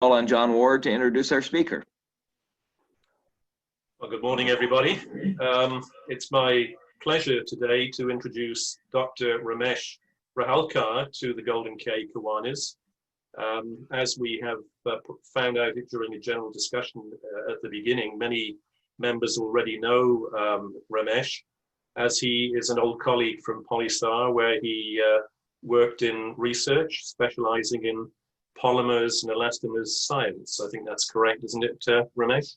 Call on John Ward to introduce our speaker. Well, good morning, everybody. It's my pleasure today to introduce Dr. Ramesh Rahalker to the Golden K Kiwanis. As we have found out during a general discussion at the beginning, many members already know Ramesh, as he is an old colleague from Polystar, where he worked in research, specializing in polymers and elastomers science. I think that's correct, isn't it, Ramesh?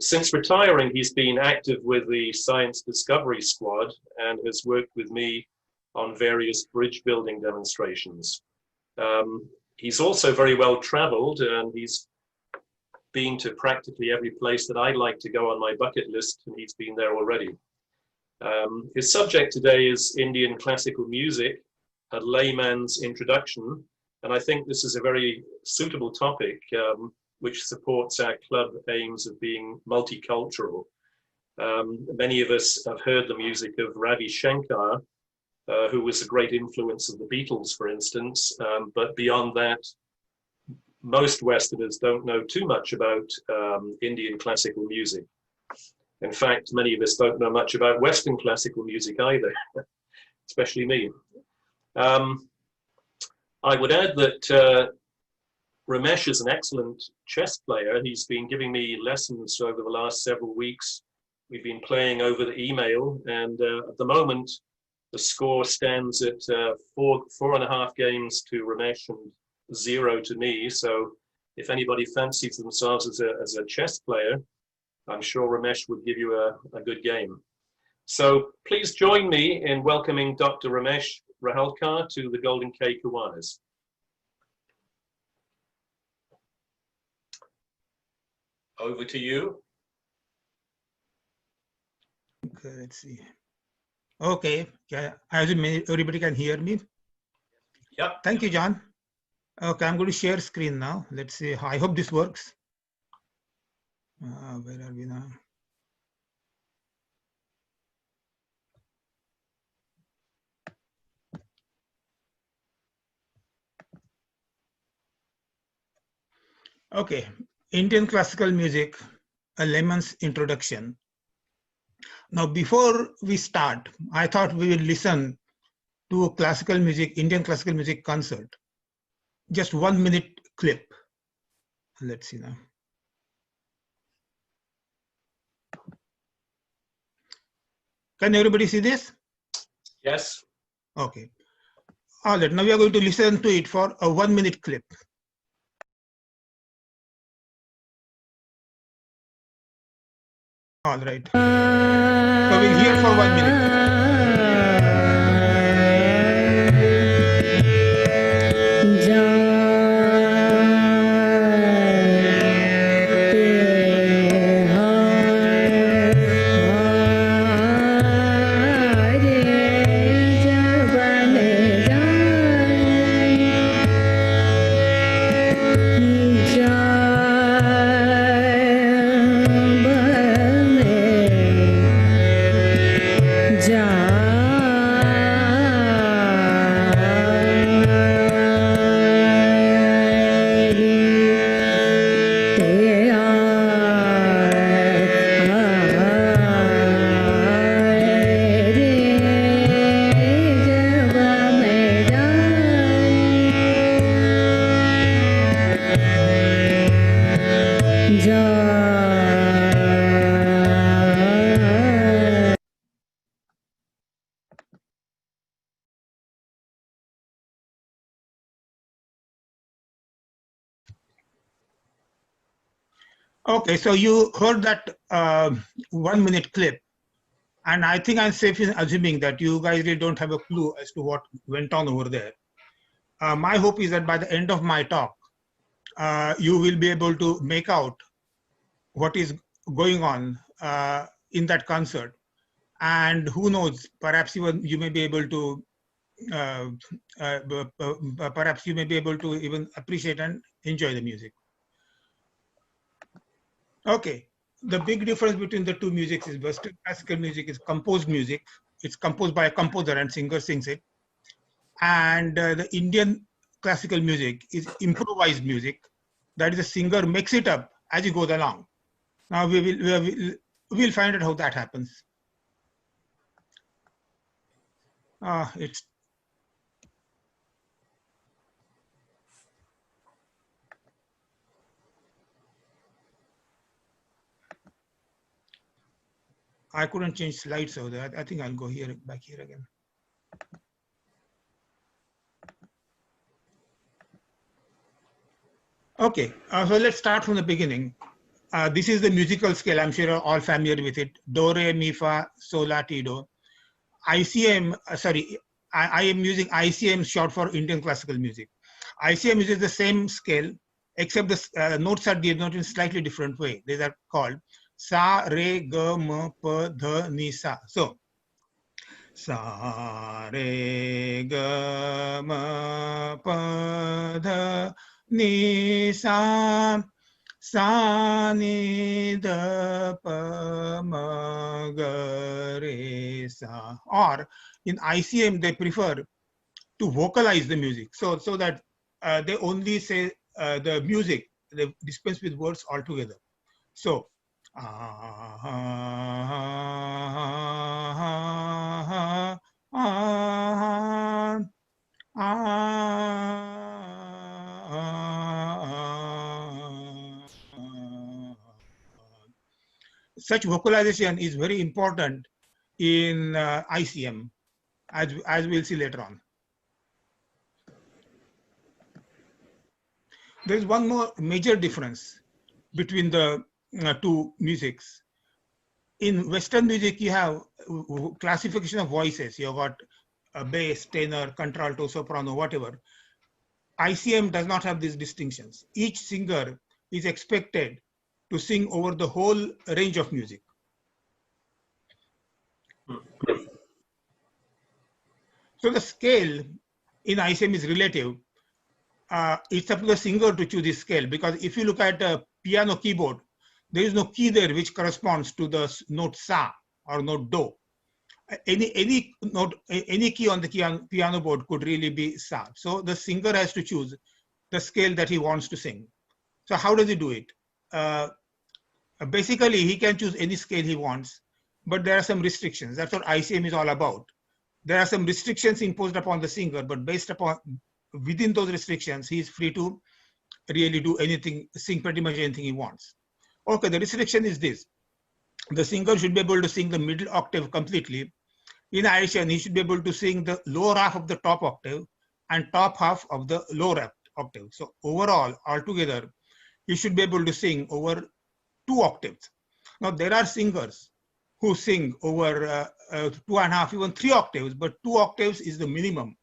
Since retiring, he's been active with the Science Discovery Squad and has worked with me on various bridge building demonstrations. He's also very well traveled, and he's been to practically every place that I'd like to go on my bucket list, and he's been there already. His subject today is Indian classical music, a layman's introduction, and I think this is a very suitable topic which supports our club aims of being multicultural. Many of us have heard the music of Ravi Shankar, who was a great influence of the Beatles, for instance, but beyond that, most Westerners don't know too much about Indian classical music. In fact, many of us don't know much about Western classical music either, especially me. I would add that Ramesh is an excellent chess player. He's been giving me lessons over the last several weeks. We've been playing over the email, and at the moment, the score stands at 4.5 games to Ramesh and 0 to me. So if anybody fancies themselves as a chess player, I'm sure Ramesh would give you a good game. So please join me in welcoming Dr. Ramesh Rahalker to the Golden K Kiwanis. Over to you. Okay, let's see. Okay, I assume everybody can hear me. Yep. Thank you, John. Okay, I'm going to share screen now. Let's see. I hope this works. Where are we now? Okay, Indian classical music, a layman's introduction. Now, before we start, I thought we will listen to a classical music, Indian classical music concert. Just 1 minute clip. Let's see now. Can everybody see this? Yes. Okay. All right, now we are going to listen to it for a 1 minute clip. All right. So we'll hear for 1 minute. Okay, so you heard that 1 minute clip, and I think I'm safe in assuming that you guys really don't have a clue as to what went on over there. My hope is that by the end of my talk, you will be able to make out what is going on in that concert, and who knows, perhaps even you may be able to even appreciate and enjoy the music. Okay, the big difference between the two musics is Western classical music is composed music. It's composed by a composer and singer sings it. And the Indian classical music is improvised music. That is, the singer makes it up as he goes along. Now we'll find out how that happens. I couldn't change slides, so that I think I'll go here back here again. Okay, so let's start from the beginning. This is the musical scale. I'm sure you're all familiar with it. Do, re, mi, fa, sol, la, ti, do. ICM, I am using ICM short for Indian classical music. ICM uses the same scale, except the notes are denoted in a slightly different way. These are called sa, re, ga, ma, pa, dha, ni, sa. So, sa, re, ga, ma, pa, dha, ni, sa, sa, ni, da, pa, ma, ga, re, sa. Or in ICM, they prefer to vocalize the music, so that they only say the music, they dispense with words altogether. So, such vocalization is very important in ICM, as we'll see later on. There is one more major difference between the two musics. In Western music, you have classification of voices. You've got bass, tenor, contralto, soprano, whatever. ICM does not have these distinctions. Each singer is expected to sing over the whole range of music. So the scale in ICM is relative. It's up to the singer to choose this scale, because if you look at a piano keyboard, there is no key there which corresponds to the note sa or note do. Any note, any key on the piano board could really be sa. So the singer has to choose the scale that he wants to sing. So how does he do it? Basically, he can choose any scale he wants, but there are some restrictions. That's what ICM is all about. There are some restrictions imposed upon the singer, but based upon within those restrictions, he is free to really do anything, sing pretty much anything he wants. Okay, the restriction is this. The singer should be able to sing the middle octave completely. In addition, he should be able to sing the lower half of the top octave and top half of the lower octave. So overall, altogether, he should be able to sing over 2 octaves. Now, there are singers who sing over 2.5, even 3 octaves, but 2 octaves is the minimum.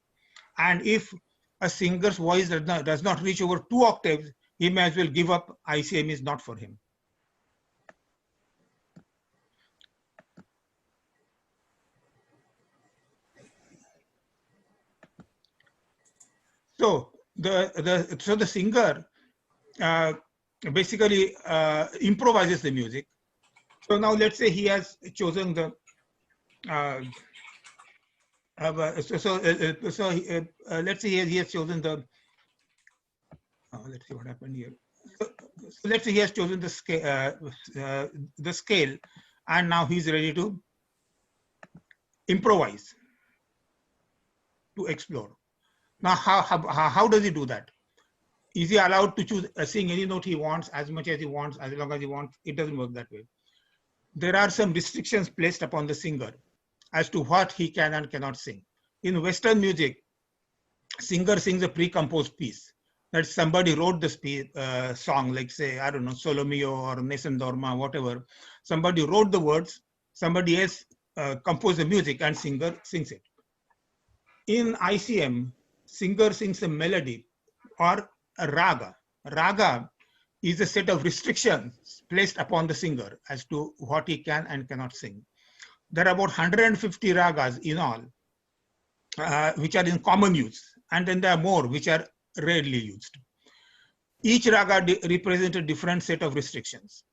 And if a singer's voice does not reach over 2 octaves, he may as well give up. ICM is not for him. So the singer basically improvises the music. So now let's say he has chosen the let's say he has chosen the let's see what happened here. So let's say he has chosen the scale, and now he's ready to improvise, to explore. Now, how does he do that? Is he allowed to choose sing any note he wants, as much as he wants, as long as he wants? It doesn't work that way. There are some restrictions placed upon the singer as to what he can and cannot sing. In Western music, singer sings a pre-composed piece. That somebody wrote the song, like say, I don't know, Solo Mio or Nessun Dorma, whatever. Somebody wrote the words, somebody else composed the music, and singer sings it. In ICM, singer sings a melody or a raga. Raga is a set of restrictions placed upon the singer as to what he can and cannot sing. There are about 150 ragas in all, which are in common use, and then there are more which are rarely used. Each raga represents a different set of restrictions.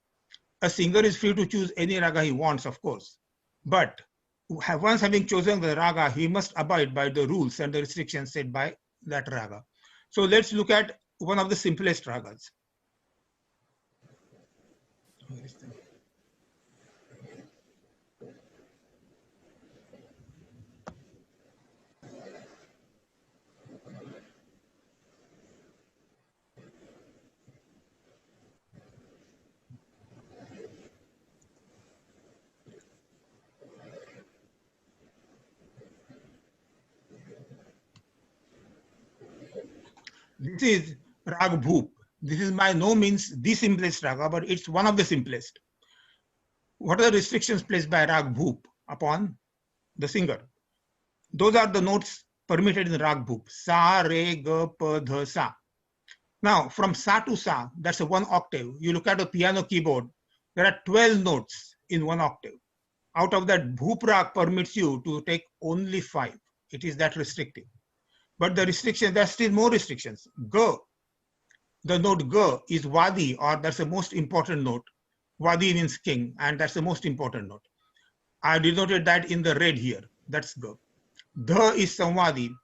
A singer is free to choose any raga he wants, of course, but once having chosen the raga, he must abide by the rules and the restrictions set by that raga. So let's look at one of the simplest ragas. This is Rag Bhoop. This is by no means the simplest raga, but it's one of the simplest. What are the restrictions placed by Rag Bhoop upon the singer? Those are the notes permitted in Rag Bhoop. Sa, Re, Ga, Pa, Dha, Sa. Now, from Sa to Sa, that's a 1 octave. You look at a piano keyboard, there are 12 notes in 1 octave. Out of that, Bhoop Rag permits you to take only 5. It is that restrictive. But the restriction, there are still more restrictions. Ga, the note Ga is Wadi, or that's the most important note. Wadi means king, and that's the most important note. I denoted that in the red here. That's Ga. Dha is Samvadi,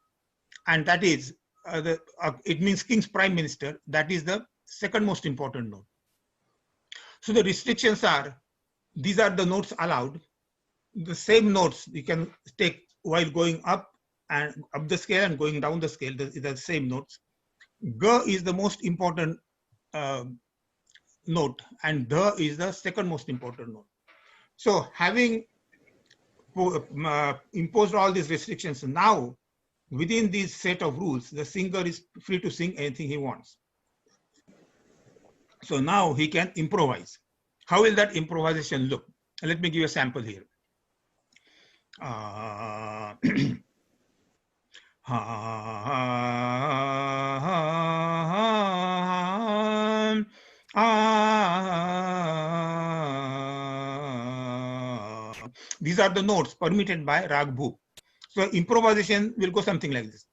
and that is, it means king's prime minister. That is the second most important note. So the restrictions are, these are the notes allowed. The same notes you can take while going up the scale and going down the scale, the same notes. Ga is the most important note, and Dha is the second most important note. So having imposed all these restrictions, now within this set of rules, the singer is free to sing anything he wants. So now he can improvise. How will that improvisation look? Let me give you a sample here. These are the notes permitted by Rag Bhoop. So improvisation will go something like this.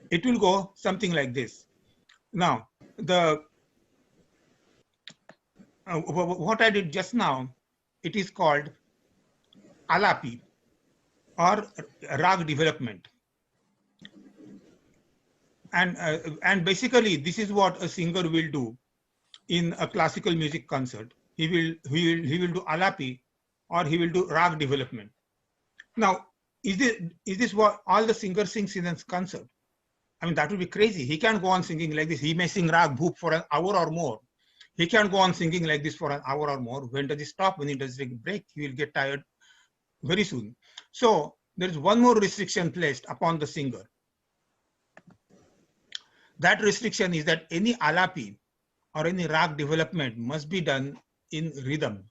It will go something like this. Now, what I did just now, it is called alapi or rag development. And basically, this is what a singer will do in a classical music concert. He will do alapi, or he will do rag development. Now, is this what all the singers sing in a concert? I mean, that would be crazy. He can't go on singing like this. He may sing Rag Bhoop for an hour or more. He can't go on singing like this for an hour or more. When does he stop? When he does take a break, he will get tired very soon. So there is one more restriction placed upon the singer. That restriction is that any alapi or any rag development must be done in rhythm.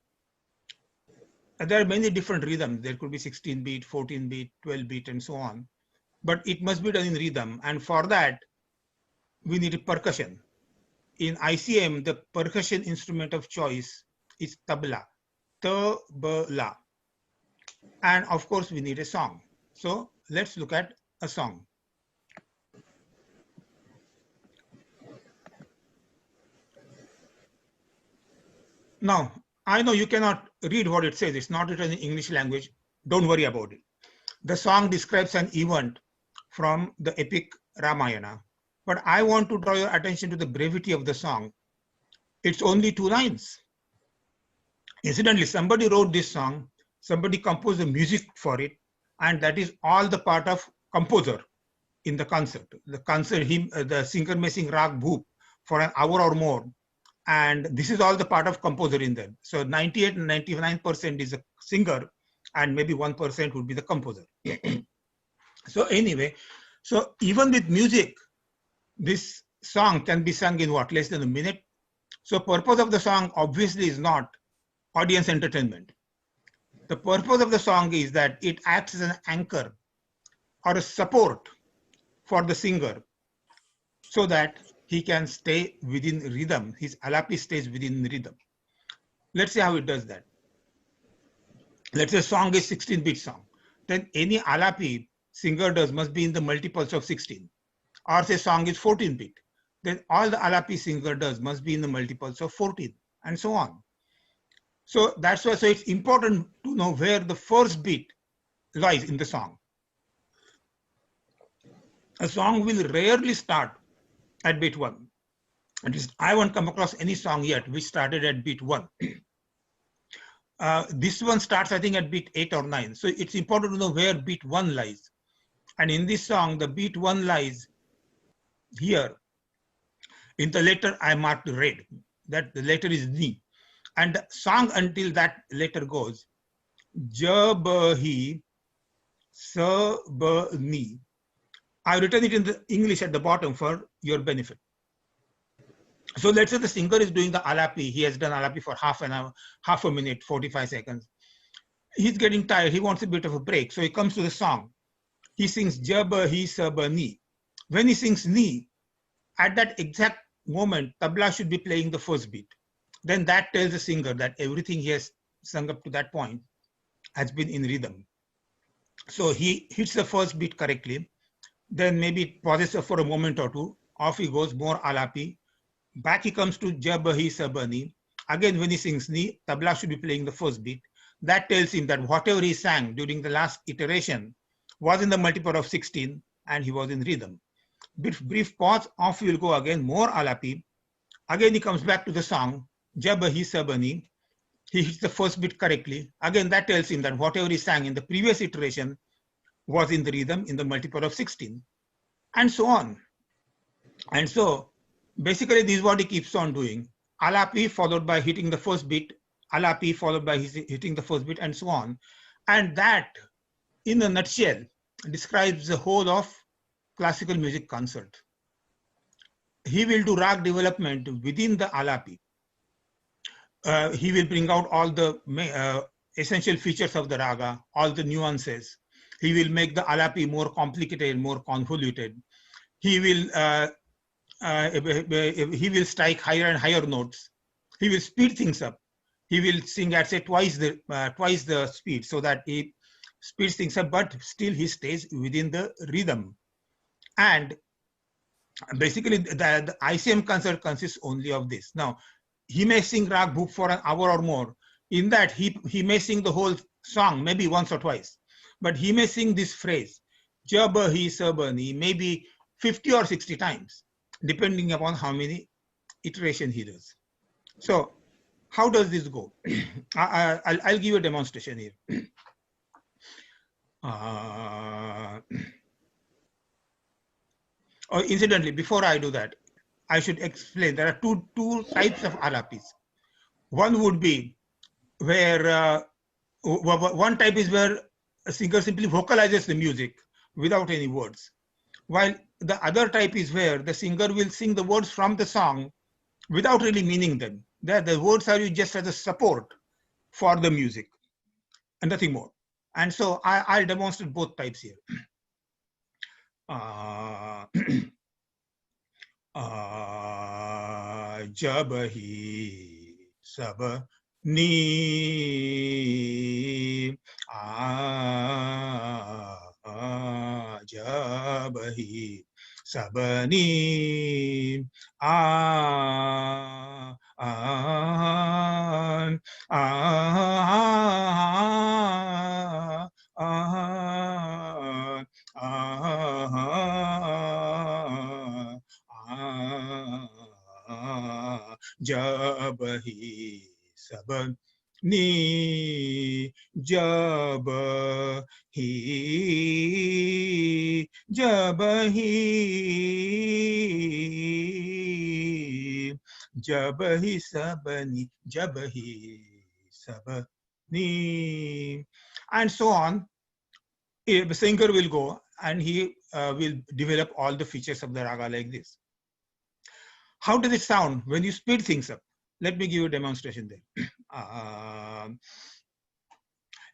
And there are many different rhythms. There could be 16 beat, 14 beat, 12 beat, and so on. But it must be done in rhythm. And for that, we need a percussion. In ICM, the percussion instrument of choice is tabla, tabla. And of course, we need a song. So let's look at a song. Now, I know you cannot read what it says. It's not written in English language. Don't worry about it. The song describes an event from the epic Ramayana. But I want to draw your attention to the brevity of the song. It's only 2 lines. Incidentally, somebody wrote this song, somebody composed the music for it, and that is all the part of composer in the concert. The concert, the singer may sing Rag Bhoop for an hour or more, and this is all the part of composer in there. So 98 and 99% is a singer, and maybe 1% would be the composer. So anyway, so even with music, this song can be sung in what, less than a minute. So purpose of the song obviously is not audience entertainment. The purpose of the song is that it acts as an anchor or a support for the singer so that he can stay within rhythm. His alapi stays within rhythm. Let's see how it does that. Let's say song is 16-bit song. Then any alapi singer does must be in the multiples of 16. Or say song is 14-bit. Then all the alapi singer does must be in the multiples of 14 and so on. So that's why so it's important to know where the first beat lies in the song. A song will rarely start at beat 1. At least I won't come across any song yet which started at beat 1. This one starts, I think, at beat 8 or 9. So it's important to know where beat 1 lies. And in this song, the beat 1 lies here. In the letter, I marked red. That the letter is ni. And the song until that letter goes, Jabahi Sabani. I've written it in the English at the bottom for your benefit. So let's say the singer is doing the alapi. He has done alapi for half an hour, half a minute, 45 seconds. He's getting tired. He wants a bit of a break. So he comes to the song. He sings Jabahi Sabani. When he sings ni, at that exact moment, tabla should be playing the first beat. Then that tells the singer that everything he has sung up to that point has been in rhythm. So he hits the first beat correctly. Then maybe it pauses for a moment or two. Off he goes, more alapi. Back he comes to Jabahi Sabani. Again, when he sings ni, tabla should be playing the first beat. That tells him that whatever he sang during the last iteration was in the multiple of 16 and he was in rhythm. Brief pause, off he will go again, more alapi. Again, he comes back to the song, Jabahi Sabani. He hits the first beat correctly. Again, that tells him that whatever he sang in the previous iteration was in the rhythm in the multiple of 16, and so on. And so, basically, this is what he keeps on doing. Alapi followed by hitting the first beat, alapi followed by hitting the first beat, and so on. And that, in a nutshell, describes the whole of classical music concert. He will do rag development within the alapi. He will bring out all the essential features of the raga, all the nuances. He will make the alapi more complicated, more convoluted. He will strike higher and higher notes. He will speed things up. He will sing at say twice the speed, so that he speeds things up, but still he stays within the rhythm. And basically, the ICM concert consists only of this. Now, he may sing rag bhoop for an hour or more. In that, he may sing the whole song, maybe once or twice. But he may sing this phrase, Jabahi Sabani, maybe 50 or 60 times, depending upon how many iterations he does. So, how does this go? I'll give you a demonstration here. Incidentally, before I do that, I should explain there are two types of alapis. One would be where one type is where a singer simply vocalizes the music without any words, while the other type is where the singer will sing the words from the song without really meaning them. The words are used just as a support for the music and nothing more. And so I'll demonstrate both types here. Jabahi Sabani Jabahi Sabani Jabahi Sabani Jabahi Jabahi Sabani Jabahi Sabani, and so on. The singer will go and he will develop all the features of the raga like this. How does it sound when you speed things up? Let me give you a demonstration there.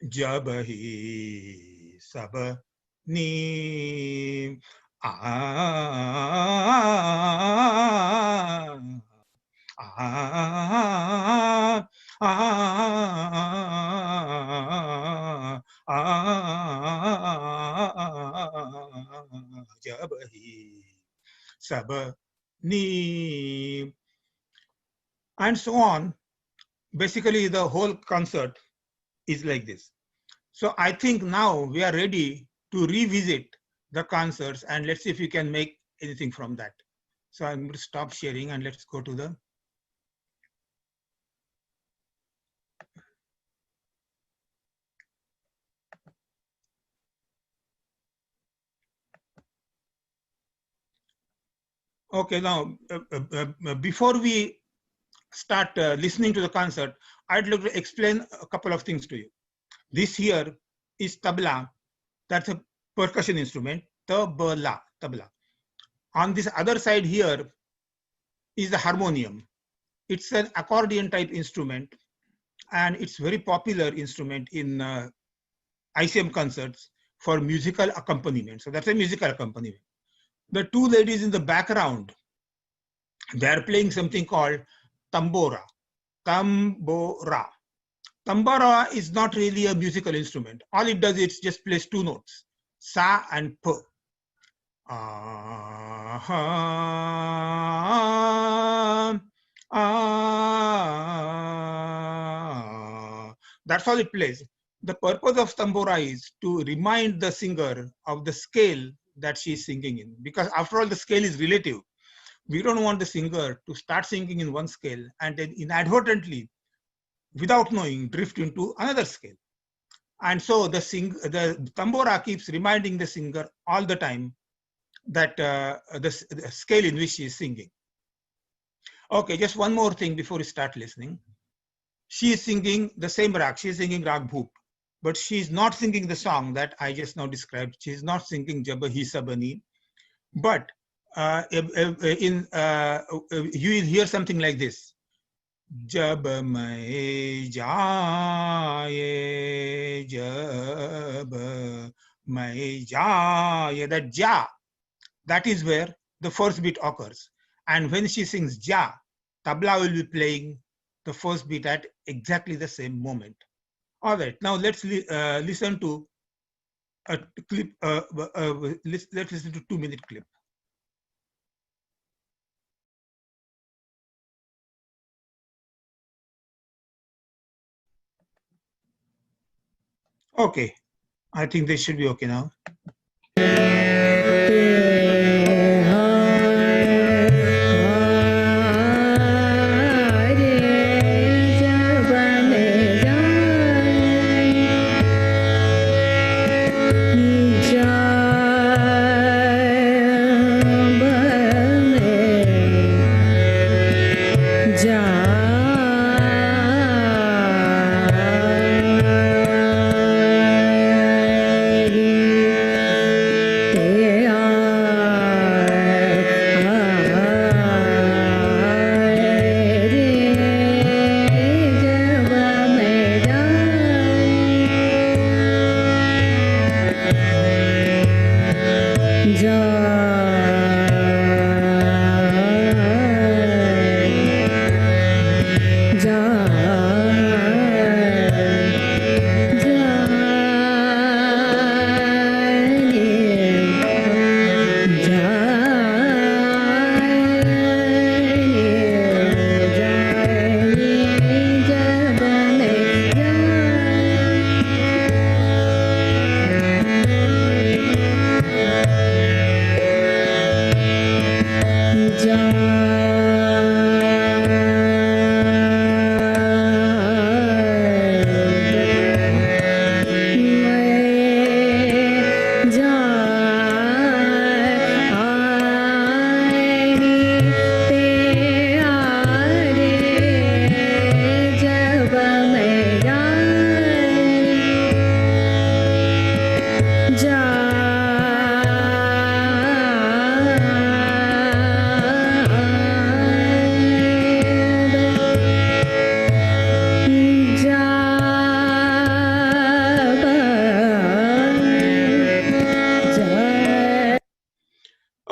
Jab hi sab ni jab hi sab ni, and so on. Basically, the whole concert is like this. So I think now we are ready to revisit the concerts, and let's see if we can make anything from that. So I'm going to stop sharing and let's go to the. Okay, now before we start listening to the concert, I'd like to explain a couple of things to you. This here is tabla. That's a percussion instrument. Tabla, tabla. On this other side here is the harmonium. It's an accordion type instrument, and it's very popular instrument in ICM concerts for musical accompaniment. So that's a musical accompaniment. The two ladies in the background, they are playing something called tambora. Tambora. Tambora is not really a musical instrument. All it does is just plays two notes, sa and p. That's all it plays. The purpose of tambora is to remind the singer of the scale that she is singing in, because after all, the scale is relative. We don't want the singer to start singing in one scale and then inadvertently, without knowing, drift into another scale. And so the tambora keeps reminding the singer all the time that the scale in which she is singing. Okay, just one more thing before we start listening. She is singing the same rag. She is singing Rag Bhoop, but she is not singing the song that I just now described. She is not singing Jab Hi Sabani, but you will hear something like this. Jab mai jaaye, jab mai jaaye. That ja, that is where the first beat occurs. And when she sings ja, tabla will be playing the first beat at exactly the same moment. All right, now let's listen to a clip. Let's listen to 2-minute clip. Okay, I think they should be okay now.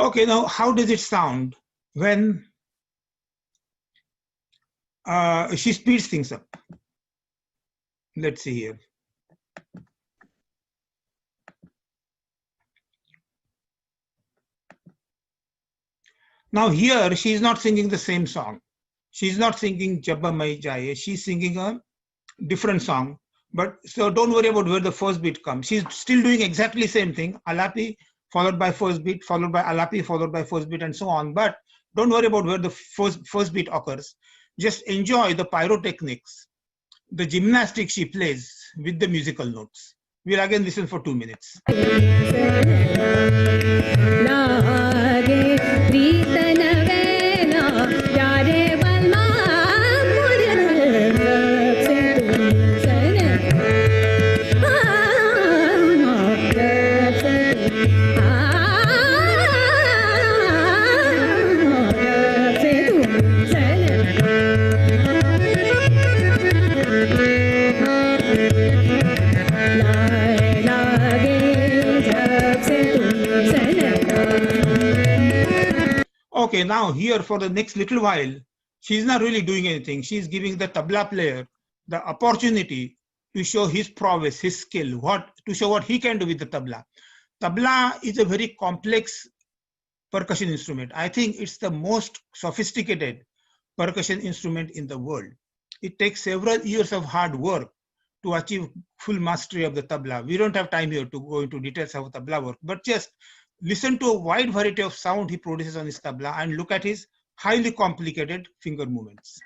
Okay, now how does it sound when she speeds things up? Let's see here. Now here, she is not singing the same song. She's not singing Jabba Mai Jaye. She's singing a different song. But so don't worry about where the first beat comes. She's still doing exactly the same thing. Alapi followed by first beat, followed by Alapi, followed by first beat, and so on. But don't worry about where the first beat occurs. Just enjoy the pyrotechnics, the gymnastics she plays with the musical notes. We'll again listen for 2 minutes. Okay, now here for the next little while, she's not really doing anything. She's giving the tabla player the opportunity to show his prowess, his skill, to show what he can do with the tabla. Tabla is a very complex percussion instrument. I think it's the most sophisticated percussion instrument in the world. It takes several years of hard work to achieve full mastery of the tabla. We don't have time here to go into details of tabla work, but just listen to a wide variety of sound he produces on his tabla and look at his highly complicated finger movements.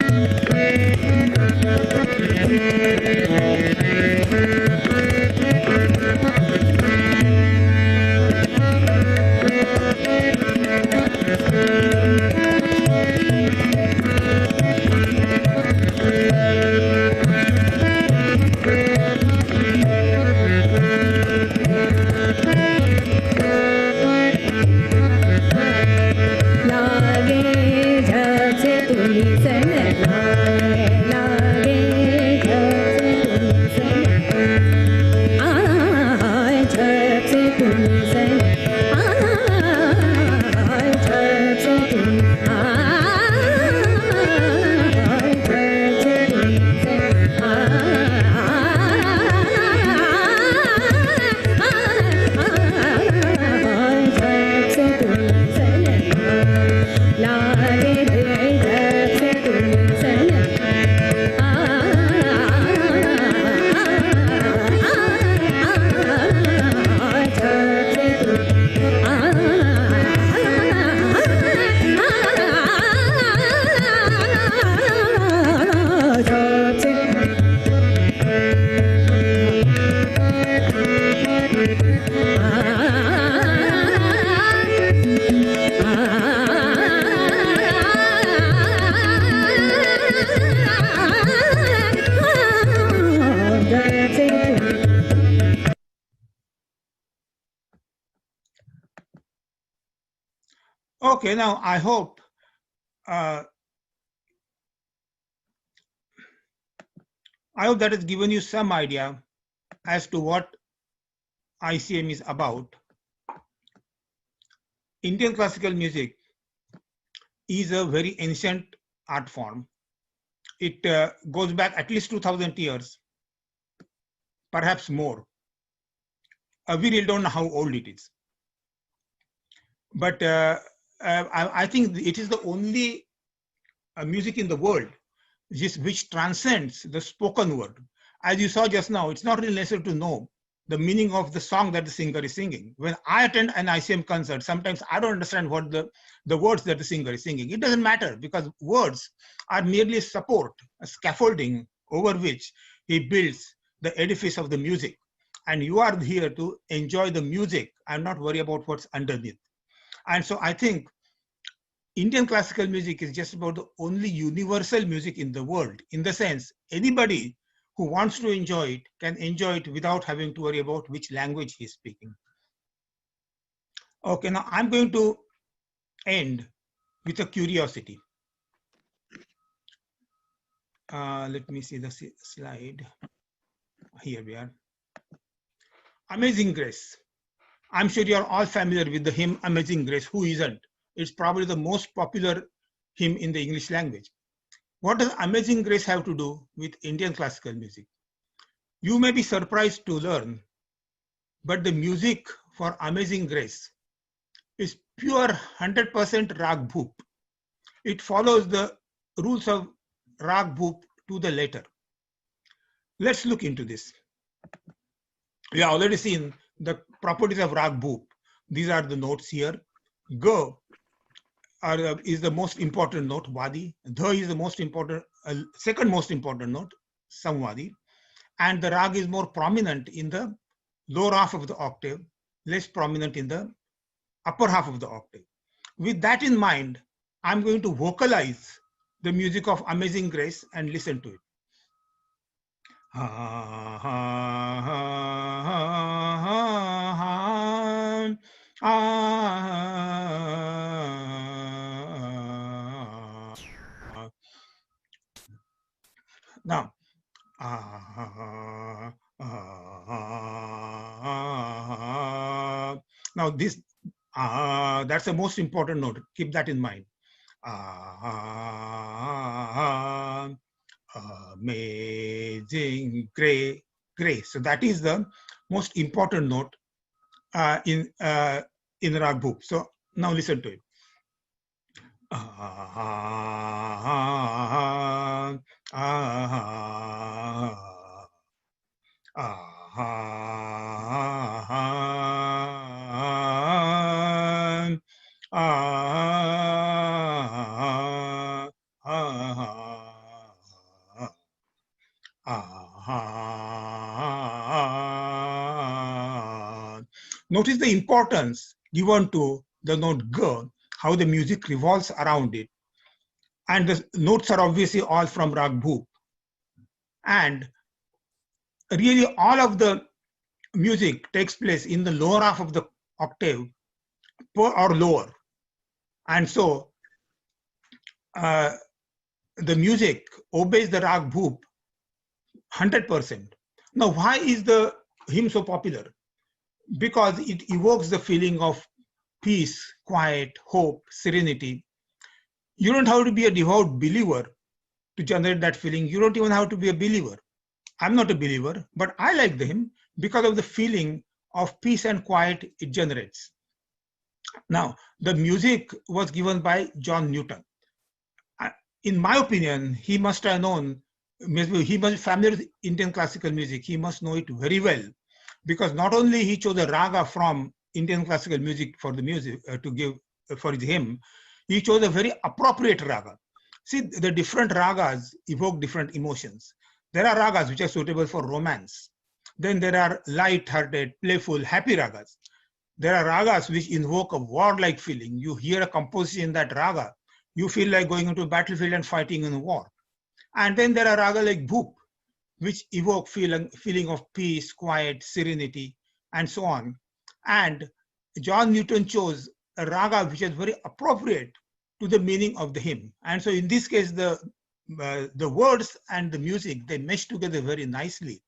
Okay, now I hope that has given you some idea as to what ICM is about. Indian classical music is a very ancient art form. It goes back at least 2000 years, perhaps more. We really don't know how old it is. But I think it is the only music in the world which transcends the spoken word. As you saw just now, it's not really necessary to know the meaning of the song that the singer is singing. When I attend an ICM concert, sometimes I don't understand what the words that the singer is singing. It doesn't matter because words are merely a support, a scaffolding over which he builds the edifice of the music. And you are here to enjoy the music and not worry about what's underneath. And so I think Indian classical music is just about the only universal music in the world, in the sense anybody who wants to enjoy it can enjoy it without having to worry about which language he's speaking. Okay, now I'm going to end with a curiosity. Let me see the slide. Here we are. Amazing Grace. I'm sure you're all familiar with the hymn Amazing Grace. Who isn't? It's probably the most popular hymn in the English language. What does Amazing Grace have to do with Indian classical music? You may be surprised to learn, but the music for Amazing Grace is pure 100% rag bhoop. It follows the rules of rag bhoop to the letter. Let's look into this. We have already seen the properties of rag bhoop. These are the notes here. Ga is the most important note, Wadi. Dha is the most important, second most important note, Samvadi. And the rag is more prominent in the lower half of the octave, less prominent in the upper half of the octave. With that in mind, I'm going to vocalize the music of Amazing Grace and listen to it. Now, now this, that's the most important note. Keep that in mind. Amazing grace. So that is the most important note in rag bhoop. So now listen to it. Notice the importance given to the note G, how the music revolves around it. And the notes are obviously all from rag bhoop. And really all of the music takes place in the lower half of the octave or lower. And so the music obeys the rag bhoop 100%. Now, why is the hymn so popular? Because it evokes the feeling of peace, quiet, hope, serenity. You don't have to be a devout believer to generate that feeling. You don't even have to be a believer. I'm not a believer, but I like the hymn because of the feeling of peace and quiet it generates. Now, the music was given by John Newton. In my opinion, he must have known, he must be familiar with Indian classical music. He must know it very well, because not only he chose a raga from Indian classical music for the music to give for his hymn, he chose a very appropriate raga. See, the different ragas evoke different emotions. There are ragas which are suitable for romance. Then there are light-hearted, playful, happy ragas. There are ragas which invoke a warlike feeling. You hear a composition in that raga, you feel like going into a battlefield and fighting in a war. And then there are raga like bhoop, which evoke feeling of peace, quiet, serenity, and so on. And John Newton chose a raga which is very appropriate to the meaning of the hymn. And so in this case, the words and the music, they mesh together very nicely.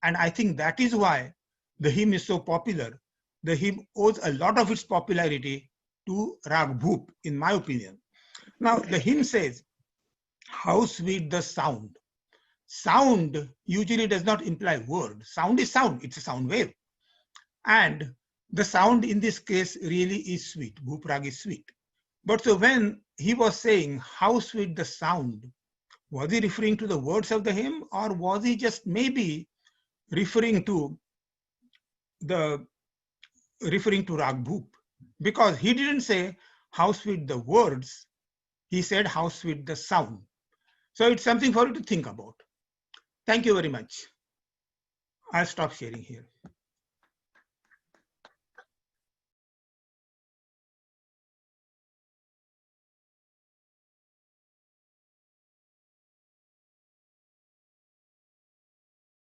And I think that is why the hymn is so popular. The hymn owes a lot of its popularity to rag bhoop, in my opinion. Now, the hymn says, how sweet the sound. Sound usually does not imply word. Sound is sound. It's a sound wave. And the sound in this case really is sweet. Bhoop rag is sweet. But so when he was saying how sweet the sound, was he referring to the words of the hymn, or was he just maybe referring to rag bhoop? Because he didn't say how sweet the words, he said how sweet the sound. So it's something for you to think about. Thank you very much. I'll stop sharing here.